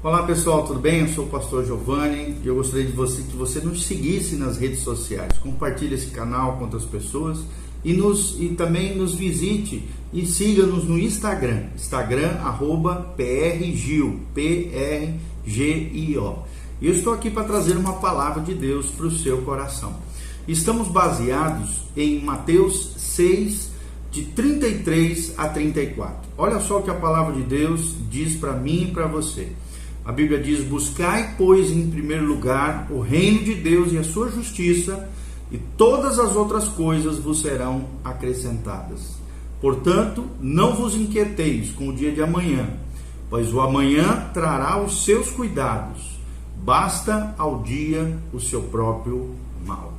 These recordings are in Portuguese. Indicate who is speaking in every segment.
Speaker 1: Olá pessoal, tudo bem? Eu sou o pastor Giovanni e eu gostaria que você nos seguisse nas redes sociais. Compartilhe esse canal com outras pessoas e também nos visite e siga-nos no Instagram, @PRGio, PRGIO. E eu estou aqui para trazer uma palavra de Deus para o seu coração. Estamos baseados em Mateus 6, de 33 a 34. Olha só o que a palavra de Deus diz para mim e para você. A Bíblia diz: buscai, pois, em primeiro lugar o reino de Deus e a sua justiça, e todas as outras coisas vos serão acrescentadas. Portanto, não vos inquieteis com o dia de amanhã, pois o amanhã trará os seus cuidados. Basta ao dia o seu próprio mal.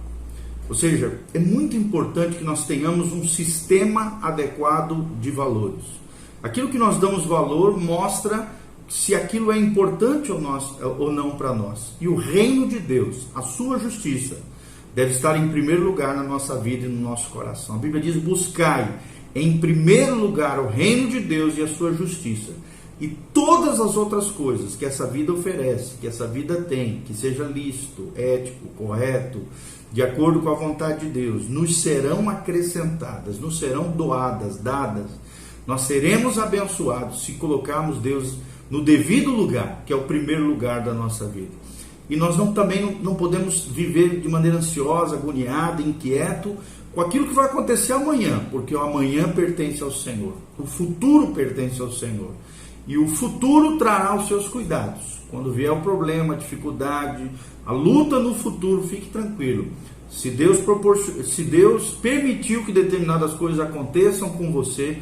Speaker 1: Ou seja, é muito importante que nós tenhamos um sistema adequado de valores. Aquilo que nós damos valor mostra se aquilo é importante ou não para nós. E o reino de Deus, a sua justiça, deve estar em primeiro lugar na nossa vida e no nosso coração. A Bíblia diz: buscai em primeiro lugar o reino de Deus e a sua justiça, e todas as outras coisas que essa vida oferece, que essa vida tem, que seja lícito, ético, correto, de acordo com a vontade de Deus, nos serão acrescentadas, nos serão doadas, dadas. Nós seremos abençoados se colocarmos Deus no devido lugar, que é o primeiro lugar da nossa vida. E nós também não podemos viver de maneira ansiosa, agoniada, inquieto com aquilo que vai acontecer amanhã, porque o amanhã pertence ao Senhor, o futuro pertence ao Senhor, e o futuro trará os seus cuidados. Quando vier o problema, a dificuldade, a luta no futuro, fique tranquilo. Se Deus permitiu que determinadas coisas aconteçam com você,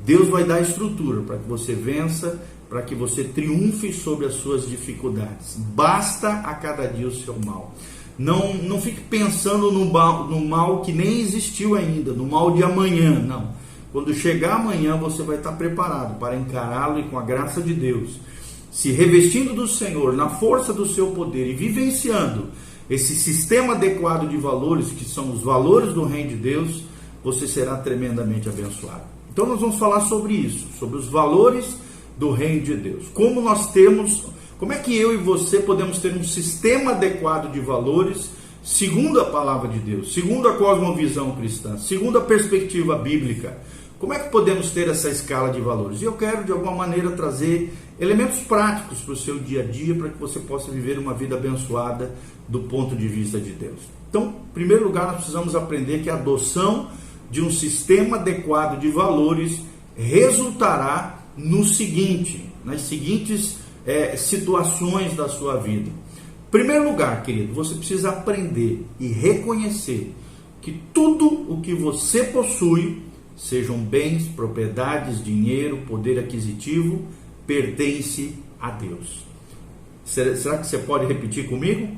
Speaker 1: Deus vai dar estrutura para que você vença, para que você triunfe sobre as suas dificuldades. Basta a cada dia o seu mal. Não fique pensando no mal que nem existiu ainda, no mal de amanhã, não. Quando chegar amanhã, você vai estar preparado para encará-lo, e com a graça de Deus, se revestindo do Senhor, na força do seu poder, e vivenciando esse sistema adequado de valores, que são os valores do reino de Deus, você será tremendamente abençoado. Então nós vamos falar sobre isso, sobre os valores do reino de Deus. Como é que eu e você podemos ter um sistema adequado de valores, segundo a palavra de Deus, segundo a cosmovisão cristã, segundo a perspectiva bíblica. Como é que podemos ter essa escala de valores? E eu quero, de alguma maneira, trazer elementos práticos para o seu dia a dia, para que você possa viver uma vida abençoada do ponto de vista de Deus. Então, em primeiro lugar, nós precisamos aprender que a adoção de um sistema adequado de valores resultará nas seguintes situações da sua vida. Em primeiro lugar, querido, você precisa aprender e reconhecer que tudo o que você possui, sejam bens, propriedades, dinheiro, poder aquisitivo, pertence a Deus. Será que você pode repetir comigo?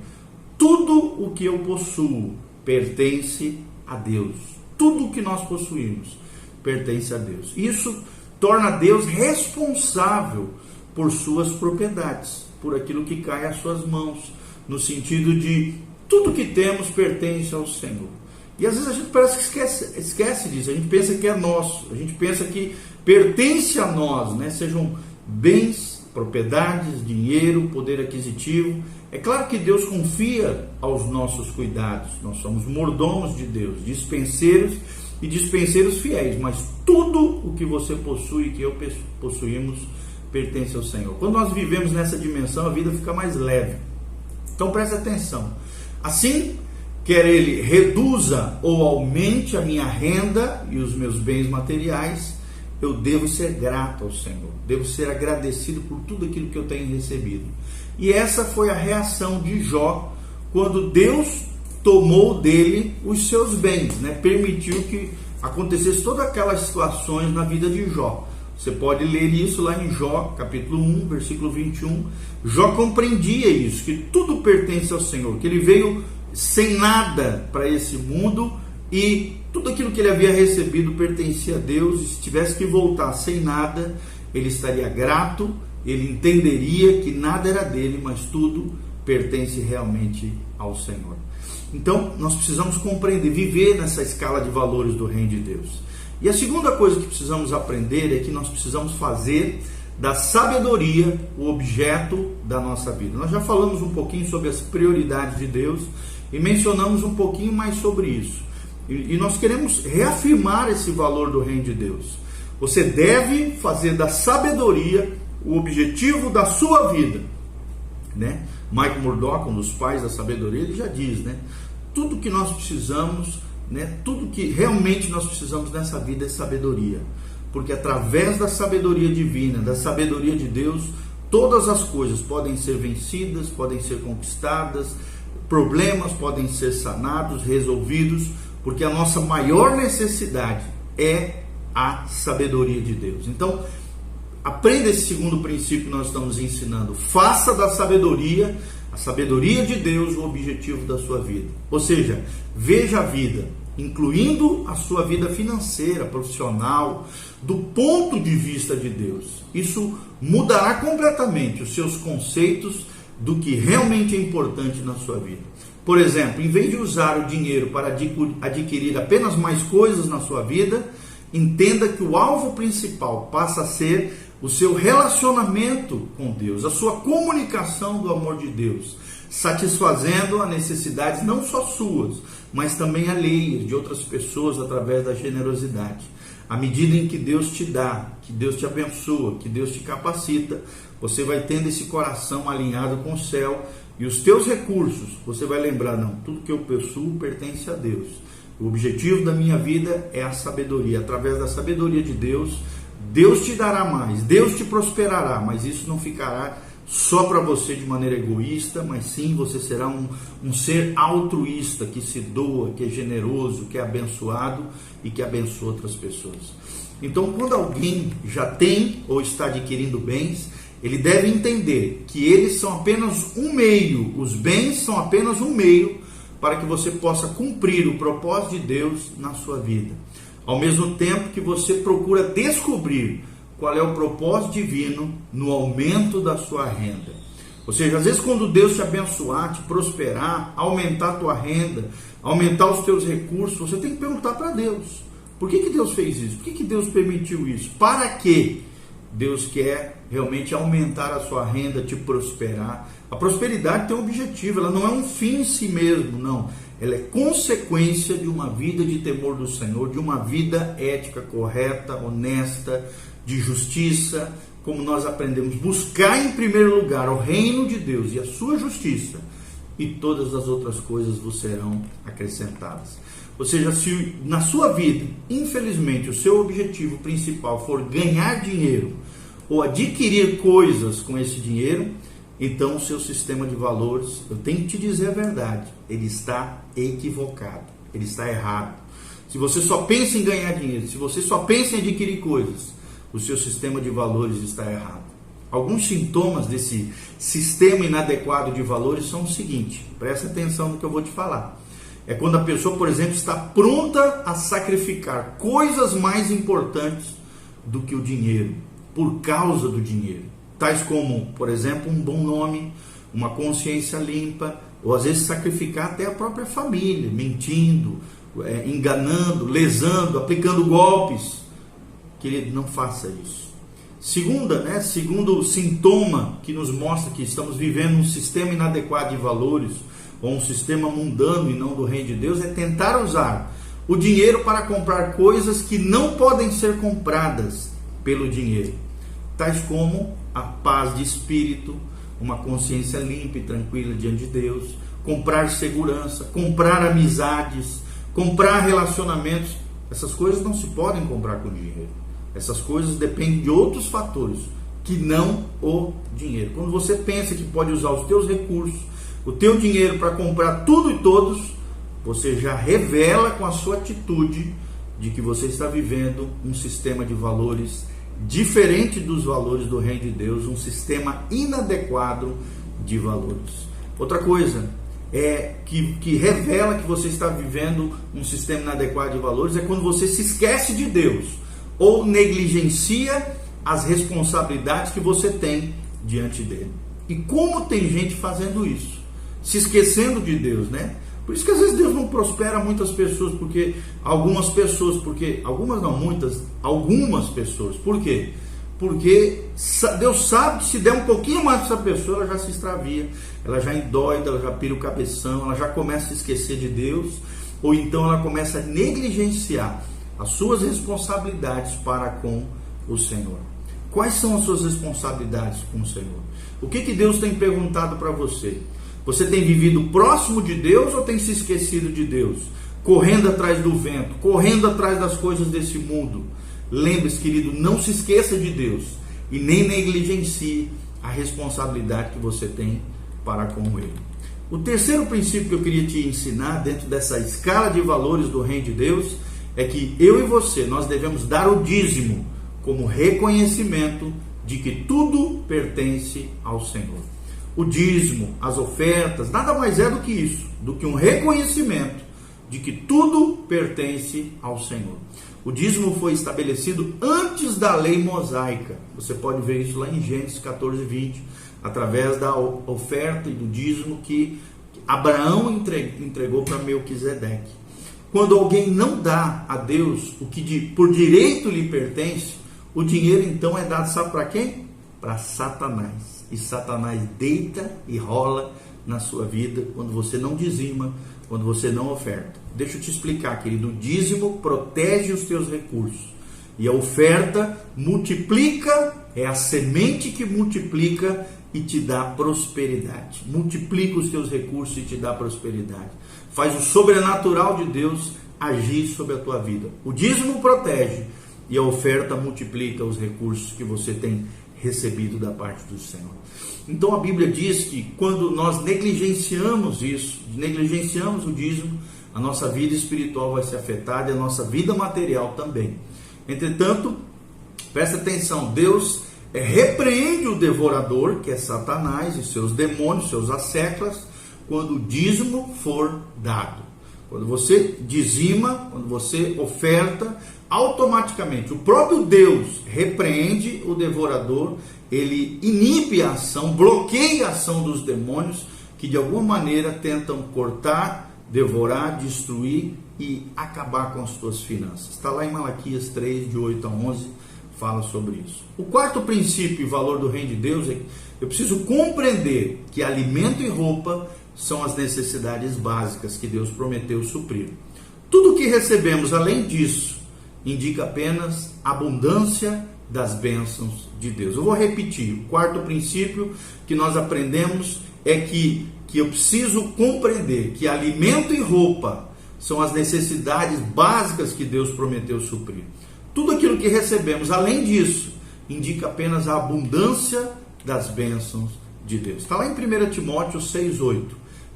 Speaker 1: Tudo o que eu possuo pertence a Deus. Tudo o que nós possuímos pertence a Deus. Isso torna Deus responsável por suas propriedades, por aquilo que cai às suas mãos, no sentido de tudo que temos pertence ao Senhor. E às vezes a gente parece que esquece disso, a gente pensa que é nosso, a gente pensa que pertence a nós, né? Sejam bens, propriedades, dinheiro, poder aquisitivo. É claro que Deus confia aos nossos cuidados, nós somos mordomos de Deus, dispenseiros e dispenseiros fiéis, mas tudo o que você possui, que eu possuímos, pertence ao Senhor. Quando nós vivemos nessa dimensão, a vida fica mais leve. Então preste atenção. Assim, quer Ele reduza ou aumente a minha renda e os meus bens materiais, eu devo ser grato ao Senhor, devo ser agradecido por tudo aquilo que eu tenho recebido. E essa foi a reação de Jó, quando Deus tomou dele os seus bens, né? Permitiu que acontecesse todas aquelas situações na vida de Jó. Você pode ler isso lá em Jó, capítulo 1, versículo 21. Jó compreendia isso, que tudo pertence ao Senhor, que ele veio sem nada para esse mundo e tudo aquilo que ele havia recebido pertencia a Deus. E se tivesse que voltar sem nada, ele estaria grato, ele entenderia que nada era dele, mas tudo pertence realmente ao Senhor. Então, nós precisamos compreender, viver nessa escala de valores do reino de Deus. E a segunda coisa que precisamos aprender é que nós precisamos fazer da sabedoria o objeto da nossa vida. Nós já falamos um pouquinho sobre as prioridades de Deus e mencionamos um pouquinho mais sobre isso. E nós queremos reafirmar esse valor do reino de Deus. Você deve fazer da sabedoria o objetivo da sua vida, né? Michael Murdock, um dos pais da sabedoria, ele já diz, né? Tudo que nós precisamos, né? Tudo que realmente nós precisamos nessa vida é sabedoria, porque através da sabedoria divina, da sabedoria de Deus, todas as coisas podem ser vencidas, podem ser conquistadas, problemas podem ser sanados, resolvidos, porque a nossa maior necessidade é a sabedoria de Deus. Então, aprenda esse segundo princípio que nós estamos ensinando. Faça da sabedoria, a sabedoria de Deus, o objetivo da sua vida. Ou seja, veja a vida, incluindo a sua vida financeira, profissional, do ponto de vista de Deus. Isso mudará completamente os seus conceitos do que realmente é importante na sua vida. Por exemplo, em vez de usar o dinheiro para adquirir apenas mais coisas na sua vida, entenda que o alvo principal passa a ser o seu relacionamento com Deus, a sua comunicação do amor de Deus, satisfazendo as necessidades não só suas, mas também alheias de outras pessoas através da generosidade. À medida em que Deus te dá, que Deus te abençoa, que Deus te capacita, você vai tendo esse coração alinhado com o céu e os teus recursos, você vai lembrar, não, tudo que eu possuo pertence a Deus. O objetivo da minha vida é a sabedoria. Através da sabedoria de Deus, Deus te dará mais, Deus te prosperará, mas isso não ficará só para você de maneira egoísta, mas sim você será um ser altruísta, que se doa, que é generoso, que é abençoado e que abençoa outras pessoas. Então, quando alguém já tem ou está adquirindo bens, ele deve entender que eles são apenas um meio, os bens são apenas um meio para que você possa cumprir o propósito de Deus na sua vida. Ao mesmo tempo que você procura descobrir qual é o propósito divino no aumento da sua renda. Ou seja, às vezes quando Deus te abençoar, te prosperar, aumentar a tua renda, aumentar os teus recursos, você tem que perguntar para Deus. Por que Deus fez isso? Por que Deus permitiu isso? Para quê? Deus quer realmente aumentar a sua renda, te prosperar. A prosperidade tem um objetivo, ela não é um fim em si mesmo, não. Ela é consequência de uma vida de temor do Senhor, de uma vida ética, correta, honesta, de justiça, como nós aprendemos. Buscar em primeiro lugar o reino de Deus e a sua justiça, e todas as outras coisas vos serão acrescentadas. Ou seja, se na sua vida, infelizmente, o seu objetivo principal for ganhar dinheiro ou adquirir coisas com esse dinheiro, então o seu sistema de valores, eu tenho que te dizer a verdade, ele está equivocado, ele está errado. Se você só pensa em ganhar dinheiro, se você só pensa em adquirir coisas, o seu sistema de valores está errado. Alguns sintomas desse sistema inadequado de valores são o seguinte, presta atenção no que eu vou te falar. É quando a pessoa, por exemplo, está pronta a sacrificar coisas mais importantes do que o dinheiro, por causa do dinheiro. Tais como, por exemplo, um bom nome, uma consciência limpa, ou às vezes sacrificar até a própria família, mentindo, enganando, lesando, aplicando golpes. Querido, não faça isso. Segundo sintoma que nos mostra que estamos vivendo um sistema inadequado de valores, ou um sistema mundano e não do reino de Deus, é tentar usar o dinheiro para comprar coisas que não podem ser compradas pelo dinheiro, tais como a paz de espírito, uma consciência limpa e tranquila diante de Deus, comprar segurança, comprar amizades, comprar relacionamentos. Essas coisas não se podem comprar com dinheiro. Essas coisas dependem de outros fatores que não o dinheiro. Quando você pensa que pode usar os teus recursos, o teu dinheiro para comprar tudo e todos, você já revela com a sua atitude de que você está vivendo um sistema de valores diferente dos valores do reino de Deus, um sistema inadequado de valores. Outra coisa que revela que você está vivendo um sistema inadequado de valores é quando você se esquece de Deus ou negligencia as responsabilidades que você tem diante dele. E como tem gente fazendo isso? Se esquecendo de Deus, né? Por isso que às vezes Deus não prospera muitas pessoas, algumas pessoas, por quê? porque Deus sabe que se der um pouquinho mais para essa pessoa, ela já se extravia, ela já endoida, ela já pira o cabeção, ela já começa a esquecer de Deus, ou então ela começa a negligenciar as suas responsabilidades para com o Senhor. Quais são as suas responsabilidades com o Senhor? O que Deus tem perguntado para você? Você tem vivido próximo de Deus ou tem se esquecido de Deus? Correndo atrás do vento, correndo atrás das coisas desse mundo. Lembre-se, querido, não se esqueça de Deus e nem negligencie a responsabilidade que você tem para com Ele. O terceiro princípio que eu queria te ensinar dentro dessa escala de valores do reino de Deus é que eu e você, nós devemos dar o dízimo como reconhecimento de que tudo pertence ao Senhor. O dízimo, as ofertas, nada mais é do que isso, do que um reconhecimento de que tudo pertence ao Senhor. O dízimo foi estabelecido antes da lei mosaica. Você pode ver isso lá em Gênesis 14, 20, através da oferta e do dízimo que Abraão entregou para Melquisedeque. Quando alguém não dá a Deus o que por direito lhe pertence, o dinheiro então é dado, sabe para quem? Para Satanás. E Satanás deita e rola na sua vida quando você não dizima, quando você não oferta. Deixa eu te explicar, querido. O dízimo protege os teus recursos. E a oferta multiplica, é a semente que multiplica e te dá prosperidade. Multiplica os teus recursos e te dá prosperidade. Faz o sobrenatural de Deus agir sobre a tua vida. O dízimo protege e a oferta multiplica os recursos que você tem recebido da parte do Senhor. Então a Bíblia diz que quando nós negligenciamos isso, negligenciamos o dízimo, a nossa vida espiritual vai ser afetada e a nossa vida material também. Entretanto, presta atenção, Deus repreende o devorador, que é Satanás e seus demônios, seus asseclas, quando o dízimo for dado. Quando você dizima, quando você oferta, automaticamente o próprio Deus repreende o devorador, ele inibe a ação, bloqueia a ação dos demônios que de alguma maneira tentam cortar, devorar, destruir e acabar com as tuas finanças. Está lá em Malaquias 3, de 8 a 11, fala sobre isso. O quarto princípio e valor do reino de Deus é que eu preciso compreender que alimento e roupa são as necessidades básicas que Deus prometeu suprir. Tudo que recebemos além disso indica apenas abundância das bênçãos de Deus. Eu vou repetir. O quarto princípio que nós aprendemos é que eu preciso compreender que alimento e roupa são as necessidades básicas que Deus prometeu suprir. Tudo aquilo que recebemos além disso indica apenas a abundância das bênçãos de Deus. Está lá em 1 Timóteo 6,8.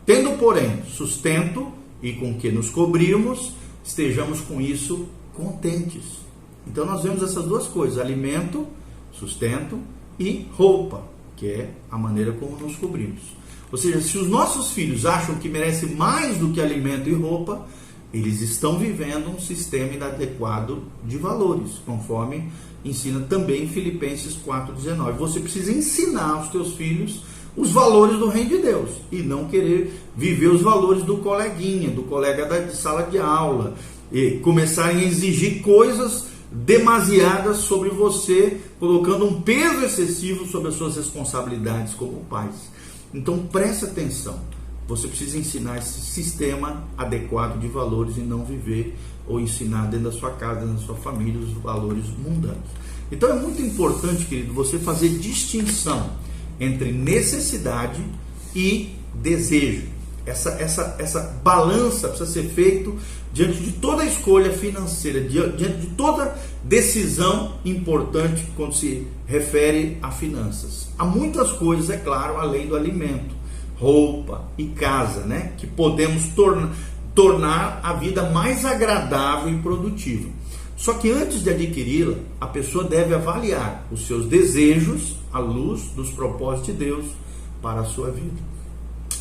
Speaker 1: Tendo, porém, sustento e com que nos cobrimos, estejamos com isso contentes. Então nós vemos essas duas coisas, alimento, sustento e roupa, que é a maneira como nos cobrimos. Ou seja, se os nossos filhos acham que merecem mais do que alimento e roupa, eles estão vivendo um sistema inadequado de valores, conforme ensina também Filipenses 4,19. Você precisa ensinar aos teus filhos os valores do reino de Deus e não querer viver os valores do coleguinha, do colega de sala de aula, e começarem a exigir coisas demasiadas sobre você, colocando um peso excessivo sobre as suas responsabilidades como pais. Então preste atenção, você precisa ensinar esse sistema adequado de valores e não viver ou ensinar dentro da sua casa, dentro da sua família, os valores mundanos. Então é muito importante, querido, você fazer distinção entre necessidade e desejo. Essa balança precisa ser feita diante de toda escolha financeira, diante de toda decisão importante quando se refere a finanças. Há muitas coisas, é claro, além do alimento, roupa e casa, né, que podemos tornar a vida mais agradável e produtiva. Só que antes de adquiri-la, a pessoa deve avaliar os seus desejos à luz dos propósitos de Deus para a sua vida.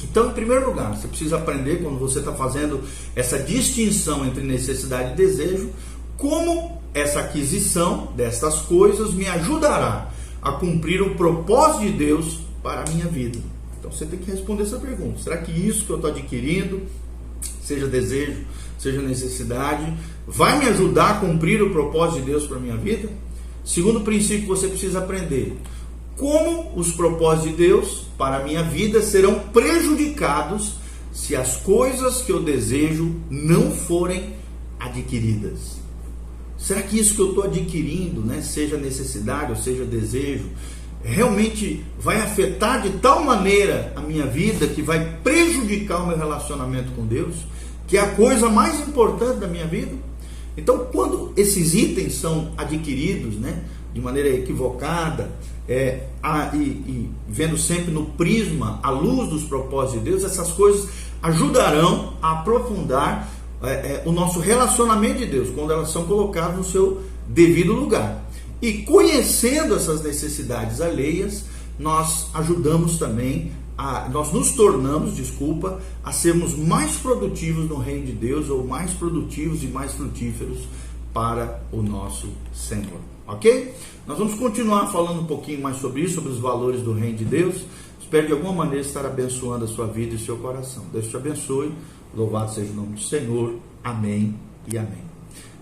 Speaker 1: Então, em primeiro lugar, você precisa aprender, quando você está fazendo essa distinção entre necessidade e desejo, como essa aquisição destas coisas me ajudará a cumprir o propósito de Deus para a minha vida. Então, você tem que responder essa pergunta. Será que isso que eu estou adquirindo, seja desejo, seja necessidade, vai me ajudar a cumprir o propósito de Deus para a minha vida? Segundo princípio que você precisa aprender: como os propósitos de Deus para a minha vida serão prejudicados se as coisas que eu desejo não forem adquiridas. Será que isso que eu estou adquirindo, seja necessidade ou seja desejo, realmente vai afetar de tal maneira a minha vida que vai prejudicar o meu relacionamento com Deus, que é a coisa mais importante da minha vida? Então, quando esses itens são adquiridos, de maneira equivocada, e vendo sempre no prisma, à luz dos propósitos de Deus, essas coisas ajudarão a aprofundar o nosso relacionamento de Deus, quando elas são colocadas no seu devido lugar. E conhecendo essas necessidades alheias, nós ajudamos também, nós nos tornamos, a sermos mais produtivos no reino de Deus, ou mais produtivos e mais frutíferos para o nosso Senhor. Ok? Nós vamos continuar falando um pouquinho mais sobre isso, sobre os valores do reino de Deus. Espero de alguma maneira estar abençoando a sua vida e o seu coração. Deus te abençoe. Louvado seja o nome do Senhor. Amém e amém.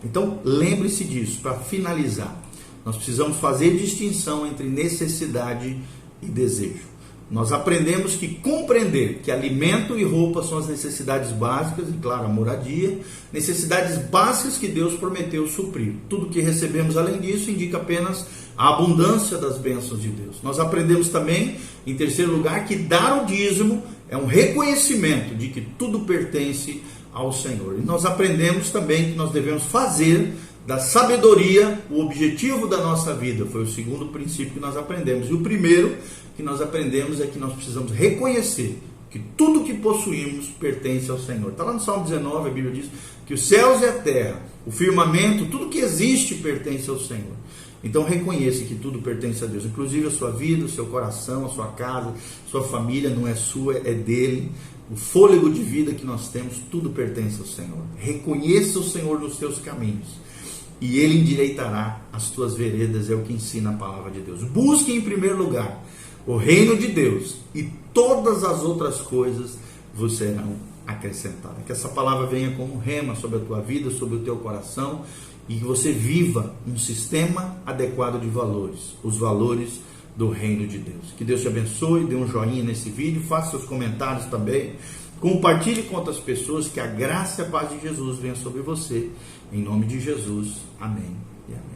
Speaker 1: Então, lembre-se disso, para finalizar. Nós precisamos fazer distinção entre necessidade e desejo. Nós aprendemos que compreender que alimento e roupa são as necessidades básicas, e claro, a moradia, necessidades básicas que Deus prometeu suprir. Tudo que recebemos além disso indica apenas a abundância das bênçãos de Deus. Nós aprendemos também, em terceiro lugar, que dar o dízimo é um reconhecimento de que tudo pertence ao Senhor. E nós aprendemos também que nós devemos fazer da sabedoria o objetivo da nossa vida. Foi o segundo princípio que nós aprendemos. E o primeiro que nós aprendemos é que nós precisamos reconhecer que tudo que possuímos pertence ao Senhor. Está lá no Salmo 19, a Bíblia diz que os céus e a terra, o firmamento, tudo que existe pertence ao Senhor. Então reconheça que tudo pertence a Deus, inclusive a sua vida, o seu coração, a sua casa, a sua família não é sua, é dele. O fôlego de vida que nós temos, tudo pertence ao Senhor. Reconheça o Senhor nos teus caminhos e Ele endireitará as tuas veredas, é o que ensina a palavra de Deus. Busque em primeiro lugar o reino de Deus e todas as outras coisas vos serão acrescentadas. Que essa palavra venha como um rema sobre a tua vida, sobre o teu coração, e que você viva um sistema adequado de valores, os valores do reino de Deus. Que Deus te abençoe, dê um joinha nesse vídeo, faça seus comentários também, compartilhe com outras pessoas, que a graça e a paz de Jesus venha sobre você, em nome de Jesus, amém e amém.